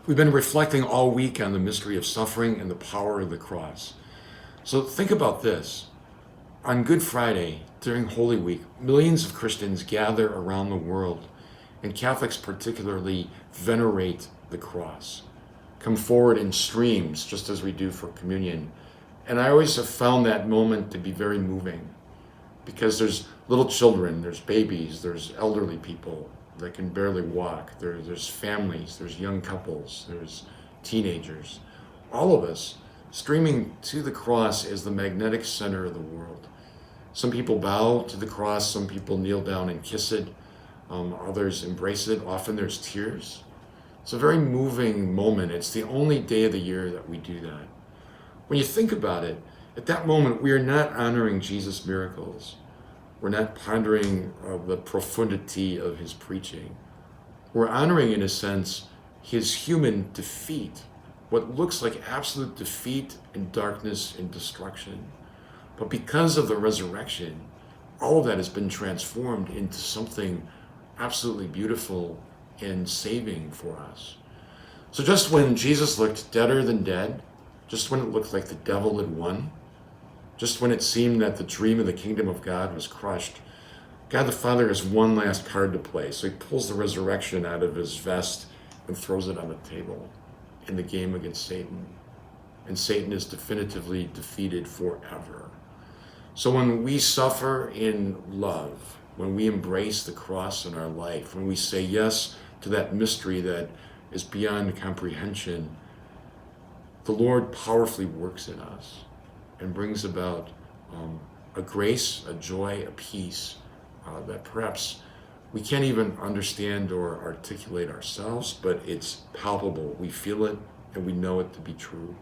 We've been reflecting all week on the mystery of suffering and the power of the cross. So think about this. On Good Friday, during Holy Week, millions of Christians gather around the world, and Catholics particularly venerate the cross, come forward in streams, just as we do for communion. And I always have found that moment to be very moving, because there's little children, there's babies, there's elderly people that can barely walk, there's families, there's young couples, there's teenagers, all of us streaming to the cross as the magnetic center of the world. Some people bow to the cross, some people kneel down and kiss it, others embrace it. Often there's tears. It's a very moving moment. It's the only day of the year that we do that. When you think about it, at that moment, we are not honoring Jesus' miracles. We're not pondering the profundity of his preaching. We're honoring, in a sense, his human defeat, what looks like absolute defeat and darkness and destruction. But because of the resurrection, all of that has been transformed into something absolutely beautiful and saving for us. So just when Jesus looked deader than dead, just when it looked like the devil had won, just when it seemed that the dream of the kingdom of God was crushed, God the Father has one last card to play. So he pulls the resurrection out of his vest and throws it on the table in the game against Satan. And Satan is definitively defeated forever. So when we suffer in love, when we embrace the cross in our life, when we say yes to that mystery that is beyond comprehension, the Lord powerfully works in us and brings about a grace, a joy, a peace that perhaps we can't even understand or articulate ourselves, but it's palpable. We feel it and we know it to be true.